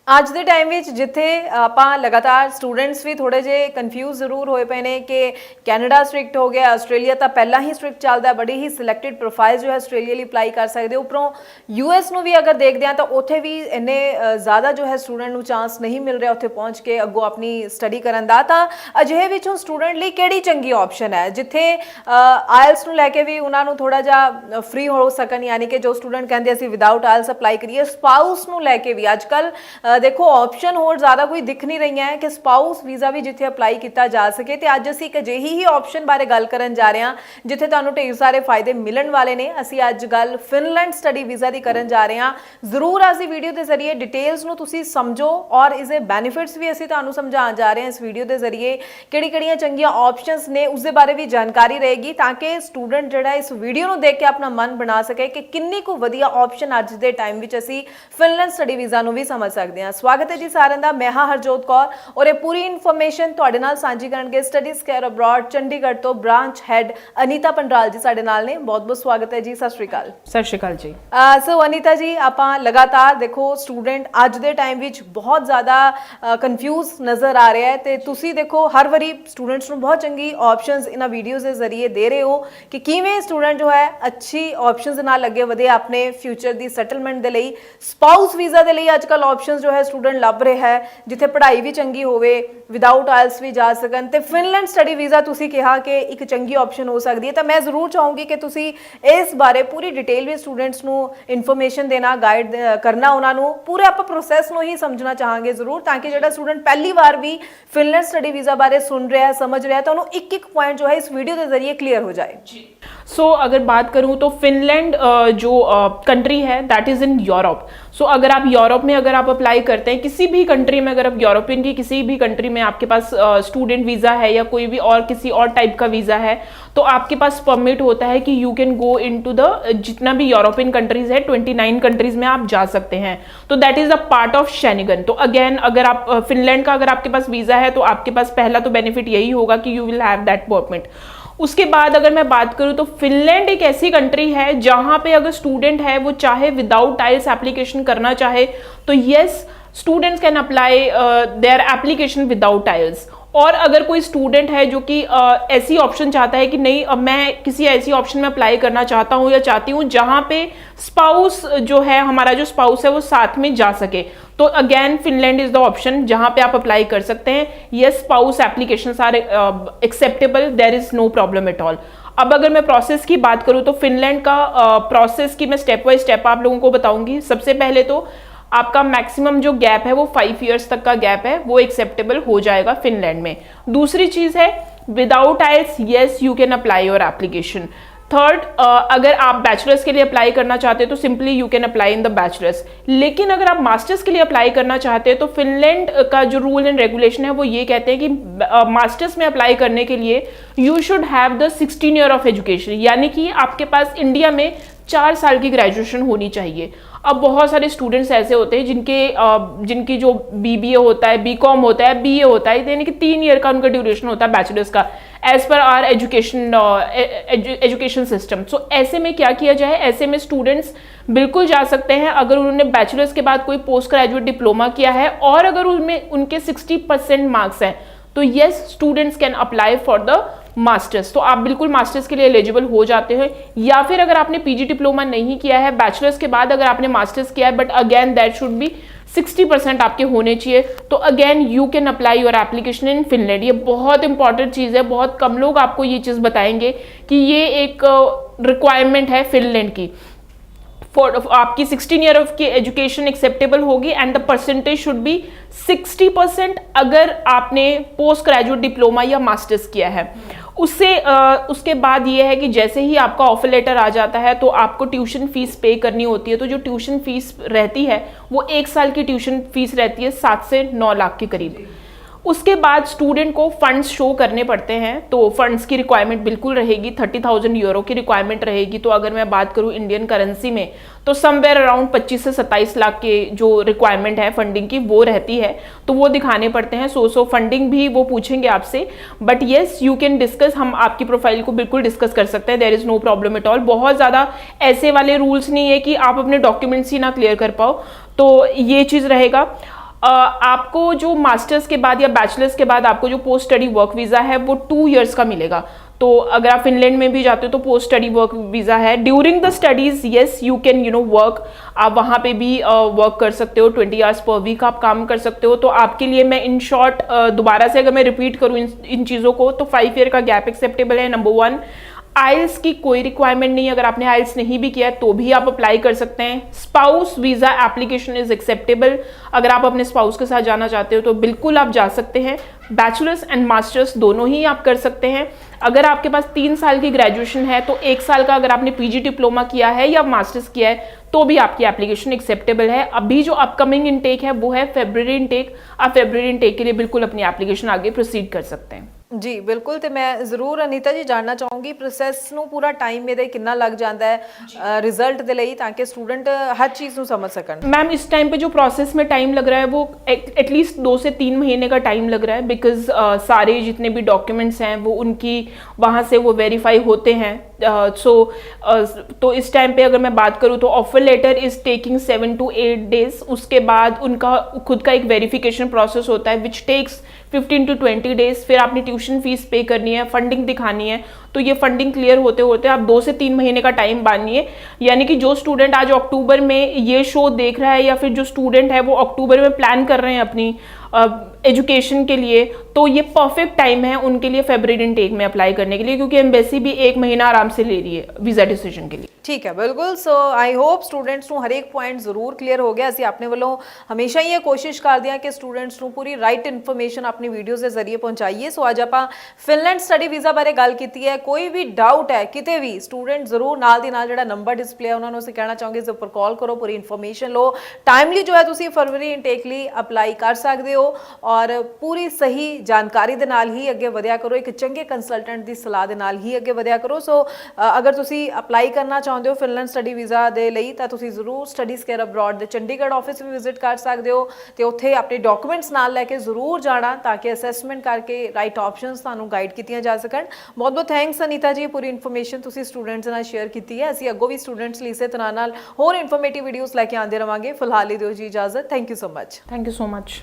ਅੱਜ ਦੇ ਟਾਈਮ ਵਿੱਚ ਜਿੱਥੇ ਆਪਾਂ ਲਗਾਤਾਰ ਸਟੂਡੈਂਟਸ ਵੀ ਥੋੜੇ ਜੇ ਕਨਫਿਊਜ਼ ਜ਼ਰੂਰ ਹੋਏ ਪਏ ਨੇ ਕਿ ਕੈਨੇਡਾ ਸਟ੍ਰਿਕਟ ਹੋ ਗਿਆ, ਆਸਟ੍ਰੇਲੀਆ ਤਾਂ ਪਹਿਲਾਂ ਹੀ ਸਟ੍ਰਿਕਟ ਚੱਲਦਾ, ਬੜੀ ਹੀ ਸਿਲੈਕਟਡ ਪ੍ਰੋਫਾਈਲ ਜੋ ਹੈ ਆਸਟ੍ਰੇਲੀਆ ਲਈ ਅਪਲਾਈ ਕਰ ਸਕਦੇ ਹੋ। ਉੱਪਰੋਂ ਯੂਐਸ ਨੂੰ ਵੀ ਅਗਰ ਦੇਖਦੇ ਹਾਂ ਤਾਂ ਉੱਥੇ ਵੀ ਇੰਨੇ ਜ਼ਿਆਦਾ ਜੋ ਹੈ ਸਟੂਡੈਂਟ ਨੂੰ ਚਾਂਸ ਨਹੀਂ ਮਿਲ ਰਿਹਾ ਉੱਥੇ ਪਹੁੰਚ ਕੇ ਅੱਗੋਂ ਆਪਣੀ ਸਟੱਡੀ ਕਰਨ ਦਾ। ਤਾਂ ਅਜਿਹੇ ਵਿੱਚ ਹੁਣ ਸਟੂਡੈਂਟ ਲਈ ਕਿਹੜੀ ਚੰਗੀ ਆਪਸ਼ਨ ਹੈ ਜਿੱਥੇ ਆਇਲਸ ਨੂੰ ਲੈ ਕੇ ਵੀ ਉਹਨਾਂ ਨੂੰ ਥੋੜਾ ਜਿਹਾ ਫ੍ਰੀ ਹੋ ਸਕਣ, ਯਾਨੀ ਕਿ ਜੋ ਸਟੂਡੈਂਟ ਕਹਿੰਦੇ ਅਸੀਂ ਵਿਦਆਊਟ ਆਇਲਸ ਅਪਲਾਈ ਕਰੀਏ। ਸਪਾਊਸ ਨੂੰ ਲੈ ਕੇ ਵੀ ਅੱਜ ਕੱਲ देखो ऑप्शन होर ज़्यादा कोई दिख नहीं रही है कि स्पाउस वीज़ा भी जिथे अप्लाई किया जा सके। तो अज असी एक अजिही ही ऑप्शन बारे गल करन जा रहे हैं जिथे तुहानूं ढेर सारे फायदे मिलन वाले ने। असी अज गल फिनलैंड स्टडी वीज़ा की करन जा रहे हैं। जरूर असी वीडियो के जरिए डिटेल्स नूं तुसीं समझो और इसके बैनीफिट्स भी असी तुहानूं समझाउण जा रहे हैं इस वीडियो के जरिए। किहड़ी-किहड़ियां चंगियां ऑप्शनस ने उसके बारे भी जानकारी रहेगी ताकि स्टूडेंट जिहड़ा इस वीडियो नूं देख के अपना मन बना सके कि किन्नी को वधिया ऑप्शन अज के टाइम विच असी फिनलैंड स्टडी वीज़ा नूं भी समझ सकते हैं। स्वागत है जी सारिਆਂ ਦਾ। मैं हाँ हरजोत कौर और ये पूरी इन्फॉर्मेशन तुहाडे नाल सांझी करनगे स्टडीज़ केयर अब्रॉड चंडीगढ़ तो ब्रांच हैड अनीता पंडराल जी साडे नाल ने। बहुत बहुत स्वागत है जी। सत श्री अकाल। सत श्री अकाल जी। सो अनीता जी, आपां लगातार देखो student a they time which बहुत ज़्यादा कन्फ्यूज नज़र आ रहा है तो तुसी देखो हर वारी स्टूडेंट्स नूं बहुत चंगी ऑप्शनस इन्हां वीडियोज़ के जरिए दे रहे हो कि किवें स्टूडेंट जो है अच्छी ऑप्शनस नाल लगे वधे अपने फ्यूचर की सैटलमेंट के लिए। स्पाउस वीज़ा के लिए अजकल ऑप्शनस जो है स्टूडेंट लभ रहा है जिथे पढ़ाई भी चंगी होवे, विदाउट आयल्स भी जा सकन। ते फिनलैंड स्टडी वीज़ा तुसी कहा कि एक चंगी ऑप्शन हो सकती है। तो मैं जरूर चाहूँगी कि तुसी इस बारे पूरी डिटेल भी स्टूडेंट्स नूं इन्फॉर्मेशन देना, गाइड करना, उन्होंने पूरे आप प्रोसैस नूं ही समझना चाहांगे जरूर ताकि जो स्टूडेंट पहली बार भी फिनलैंड स्टडी वीज़ा बारे सुन रहा है, समझ रहा है, तो उन्होंने एक एक पॉइंट जो है इस वीडियो के जरिए क्लियर हो जाए। सो अगर बात करूं तो फिनलैंड जो कंट्री है दैट इज़ इन यूरोप। सो अगर आप यूरोप में अगर आप अप्लाई करते हैं किसी भी कंट्री में, अगर आप यूरोपियन की किसी भी कंट्री में आपके पास स्टूडेंट वीज़ा है या कोई भी और किसी और टाइप का वीज़ा है तो आपके पास परमिट होता है कि you can go into the जितना भी यूरोपियन कंट्रीज़ है 29 कंट्रीज़ में आप जा सकते हैं। तो that is a part of Schengen. तो अगेन अगर आप फिनलैंड का अगर आपके पास वीज़ा है तो आपके पास पहला तो बेनिफिट यही होगा कि you will have that permit. उसके बाद अगर मैं बात करूं तो फिनलैंड एक ऐसी कंट्री है जहां पे अगर स्टूडेंट है वो चाहे विदाउट आइल्स एप्लीकेशन करना चाहे तो yes students can apply their application without hassles. और अगर कोई स्टूडेंट है जो कि ऐसी ऑप्शन चाहता है कि नहीं अब मैं किसी ऐसी ऑप्शन में अप्लाई करना चाहता हूँ या चाहती हूँ जहाँ पे स्पाउस जो है हमारा जो स्पाउस है वो साथ में जा सके, तो again Finland is the option जहाँ पे आप अप्लाई कर सकते हैं। Yes, spouse applications are acceptable, there is no problem at all. अब अगर मैं प्रोसेस की बात करूँ तो फिनलैंड का प्रोसेस की मैं स्टेप बाय स्टेप आप लोगों को बताऊंगी। सबसे पहले तो आपका मैक्सिमम जो गैप है वो 5 इयर्स तक का गैप है वो एक्सेप्टेबल हो जाएगा फिनलैंड में। दूसरी चीज़ है without IELTS yes you can apply your application. Third, अगर आप बैचलर्स के लिए अप्लाई करना चाहते हैं तो simply you can apply in the bachelors. लेकिन अगर आप मास्टर्स के लिए अप्लाई करना चाहते हैं तो फिनलैंड का जो रूल एंड रेगुलेशन है वो ये कहते हैं कि मास्टर्स में अप्लाई करने के लिए you should have the 16 year of education, यानी कि आपके पास इंडिया में 4 साल की ग्रेजुएशन होनी चाहिए। अब बहुत सारे स्टूडेंट्स ऐसे होते हैं जिनकी जो बीबीए होता है, बीकॉम होता है, बीए होता है, यानी कि 3 ईयर का उनका ड्यूरेशन होता है बैचलर्स का as per are education system. सो ऐसे में क्या किया जाए, ऐसे में स्टूडेंट्स बिल्कुल जा सकते हैं अगर उन्होंने बैचलर्स के बाद कोई पोस्ट ग्रेजुएट डिप्लोमा किया है और अगर उनमें उनके 60% मार्क्स हैं तो yes students can apply for the masters. तो आप बिल्कुल मास्टर्स के लिए एलिजिबल हो जाते हैं। या फिर अगर आपने पीजी डिप्लोमा नहीं किया है, बैचलर्स के बाद अगर आपने मास्टर्स किया है but again that should be 60% आपके होने चाहिए, तो again you can apply your application in Finland. ये बहुत इंपॉर्टेंट चीज़ है, बहुत कम लोग आपको ये चीज़ बताएंगे कि ये एक रिक्वायरमेंट है फिनलैंड की। आपकी 16 ईयर ऑफ की एजुकेशन एक्सेप्टेबल होगी and the percentage should be 60% अगर आपने पोस्ट ग्रेजुएट डिप्लोमा या मास्टर्स किया है। उसके बाद ये है कि जैसे ही आपका ऑफर लेटर आ जाता है तो आपको ट्यूशन फीस पे करनी होती है। तो जो ट्यूशन फीस रहती है वो 1 साल की ट्यूशन फीस रहती है 7 से 9 लाख के करीब। उसके बाद स्टूडेंट को फंड्स शो करने पड़ते हैं, तो फंड्स की रिक्वायरमेंट बिल्कुल रहेगी, 30,000 यूरो की रिक्वायरमेंट रहेगी। तो अगर मैं बात करूं इंडियन करेंसी में तो समवेयर अराउंड 25 से 27 लाख के जो रिक्वायरमेंट है फंडिंग की वो रहती है, तो वो दिखाने पड़ते हैं। सो फंडिंग भी वो पूछेंगे आपसे, but yes you can discuss, हम आपकी प्रोफाइल को बिल्कुल डिस्कस कर सकते हैं, there is no problem at all. बहुत ज़्यादा ऐसे वाले रूल्स नहीं है कि आप अपने डॉक्यूमेंट्स ही ना क्लियर कर पाओ, तो ये चीज़ रहेगा। आपको जो मास्टर्स के बाद या बैचलर्स के बाद आपको जो पोस्ट स्टडी वर्क वीज़ा है वो 2 इयर्स का मिलेगा। तो अगर आप फिनलैंड में भी जाते हो तो पोस्ट स्टडी वर्क वीज़ा है। During the studies yes you can work, आप वहाँ पे भी वर्क कर सकते हो, 20 आवर्स पर वीक आप काम कर सकते हो। तो आपके लिए मैं इन शॉर्ट दोबारा से अगर मैं रिपीट करूँ इन चीज़ों को, तो 5 ईयर का गैप एक्सेप्टेबल है। नंबर 1, आइल्स की कोई रिक्वायरमेंट नहीं है, अगर आपने आइल्स नहीं भी किया है तो भी आप अप्लाई कर सकते हैं। Spouse visa application is acceptable, अगर आप अपने स्पाउस के साथ जाना चाहते हो तो बिल्कुल आप जा सकते हैं। बैचलर्स एंड मास्टर्स दोनों ही आप कर सकते हैं। अगर आपके पास 3 साल की ग्रेजुएशन है तो 1 साल का अगर आपने पीजी डिप्लोमा किया है या मास्टर्स किया है तो भी आपकी एप्लीकेशन एक्सेप्टेबल है। अभी जो अपकमिंग इनटेक है वो है फेब्रुअरी इनटेक, आप फेब्रुअरी इनटेक के लिए बिल्कुल अपनी एप्लीकेशन आगे प्रोसीड कर सकते हैं। जी बिल्कुल, तो मैं ਜ਼ਰੂਰ ਅਨੀਤਾ ਜੀ ਜਾਣਨਾ ਚਾਹੂੰਗੀ ਪ੍ਰੋਸੈਸ ਨੂੰ ਪੂਰਾ ਟਾਈਮ ਇਹਦੇ ਕਿੰਨਾ ਲੱਗ ਜਾਂਦਾ ਹੈ ਰਿਜ਼ਲਟ ਦੇ ਲਈ, ਤਾਂ ਕਿ ਸਟੂਡੈਂਟ हर चीज़ ਨੂੰ समझ सकन। मैम इस टाइम पे जो प्रोसेस में टाइम लग रहा है वो एटलीस्ट 2 से 3 महीने का टाइम लग रहा है, बिकॉज सारे जितने भी डॉक्यूमेंट्स हैं वो उनकी वहाँ से वो वेरीफाई होते हैं। तो इस टाइम पे अगर मैं बात करूँ तो offer letter is taking 7 to 8 days. उसके बाद उनका खुद का एक वेरिफिकेशन प्रोसेस होता है विच टेक्स 15 to 20 डेज। फिर आपने ट्यूशन फीस पे करनी है, फंडिंग दिखानी है, तो ये फंडिंग क्लियर होते होते आप 2 से 3 महीने का टाइम बांधिए। यानी कि जो स्टूडेंट आज अक्टूबर में ये शो देख रहा है या फिर जो स्टूडेंट है वो अक्टूबर में प्लान कर रहे हैं अपनी एजुकेशन के लिए, तो ये परफेक्ट टाइम है उनके लिए फेब्रुअरी इनटेक में अप्लाई करने के लिए, क्योंकि एम्बेसी भी 1 महीना आराम से ले रही है वीज़ा डिसीजन के लिए। ठीक है, बिल्कुल। सो आई होप ਸਟੂਡੈਂਟਸ ਨੂੰ ਹਰੇਕ ਪੁਆਇੰਟ ਜ਼ਰੂਰ ਕਲੀਅਰ ਹੋ ਗਿਆ। ਅਸੀਂ ਆਪਣੇ ਵੱਲੋਂ ਹਮੇਸ਼ਾ ਹੀ ਇਹ ਕੋਸ਼ਿਸ਼ ਕਰਦੇ ਹਾਂ ਕਿ ਸਟੂਡੈਂਟਸ ਨੂੰ ਪੂਰੀ ਰਾਈਟ ਇਨਫੋਰਮੇਸ਼ਨ ਆਪਣੀ ਵੀਡੀਓਜ਼ ਦੇ ਜ਼ਰੀਏ ਪਹੁੰਚਾਈਏ। ਸੋ ਅੱਜ ਆਪਾਂ ਫਿਨਲੈਂਡ ਸਟੱਡੀ ਵੀਜ਼ਾ ਬਾਰੇ ਗੱਲ ਕੀਤੀ ਹੈ। ਕੋਈ ਵੀ ਡਾਊਟ ਹੈ ਕਿਤੇ ਵੀ, ਸਟੂਡੈਂਟ ਜ਼ਰੂਰ ਨਾਲ ਦੀ ਨਾਲ ਜਿਹੜਾ ਨੰਬਰ ਡਿਸਪਲੇ ਹੈ ਉਹਨਾਂ ਨੂੰ ਅਸੀਂ ਕਹਿਣਾ ਚਾਹਾਂਗੇ ਇਸ ਉੱਪਰ ਕਾਲ ਕਰੋ, ਪੂਰੀ ਇਨਫੋਰਮੇਸ਼ਨ ਲਓ। ਟਾਈਮਲੀ ਜੋ ਹੈ ਤੁਸੀਂ ਫਰਵਰੀ ਇਨਟੇਕ ਲਈ ਅਪਲਾਈ ਕਰ ਸਕਦੇ ਹੋ ਔਰ ਪੂਰੀ ਸਹੀ ਜਾਣਕਾਰੀ ਦੇ ਨਾਲ ਹੀ ਅੱਗੇ ਵਧਿਆ ਕਰੋ। ਇੱਕ ਚੰਗੇ ਕੰਸਲਟੈਂਟ ਦੀ ਸਲਾਹ ਦੇ ਨਾਲ ਹੀ ਅੱਗੇ ਵਧਿਆ ਕਰੋ। ਸੋ ਅਗਰ ਤੁਸੀਂ ਅਪਲਾਈ ਕਰਨਾ ਚਾਹੁੰਦੇ ਹੋ ਫਿਨਲੈਂਡ ਸਟੱਡੀ ਵੀਜ਼ਾ ਦੇ ਲਈ ਤਾਂ ਤੁਸੀਂ ਜ਼ਰੂਰ ਸਟੱਡੀਜ਼ ਕੇਅਰ ਅਬਰੋਡ ਦੇ ਚੰਡੀਗੜ੍ਹ ਆਫਿਸ ਵੀ ਵਿਜ਼ਿਟ ਕਰ ਸਕਦੇ ਹੋ ਤੇ ਉੱਥੇ ਆਪਣੇ ਡਾਕੂਮੈਂਟਸ ਨਾਲ ਲੈ ਕੇ ਜ਼ਰੂਰ ਜਾਣਾ ਤਾਂ ਕਿ ਅਸੈਸਮੈਂਟ ਕਰਕੇ ਰਾਈਟ ਆਪਸ਼ਨਸ ਤੁਹਾਨੂੰ ਗਾਈਡ ਕੀਤੀਆਂ ਜਾ ਸਕਣ। ਬਹੁਤ ਬਹੁਤ ਥੈਂਕਸ ਅਨੀਤਾ ਜੀ, ਪੂਰੀ ਇਨਫੋਰਮੇਸ਼ਨ ਤੁਸੀਂ ਸਟੂਡੈਂਟਸ ਨਾਲ ਸ਼ੇਅਰ ਕੀਤੀ ਹੈ। ਅਸੀਂ ਅੱਗੋਂ ਵੀ ਸਟੂਡੈਂਟਸ ਲਈ ਇਸੇ ਤਰ੍ਹਾਂ ਨਾਲ ਹੋਰ ਇਨਫੋਰਮੇਟਿਵ ਵੀਡੀਓਜ਼ ਲੈ ਕੇ ਆਉਂਦੇ ਰਵਾਂਗੇ। ਫਿਲਹਾਲ ਲਈ ਦਿਓ ਜੀ ਇਜਾਜ਼ਤ। Thank you so much. Thank you so much.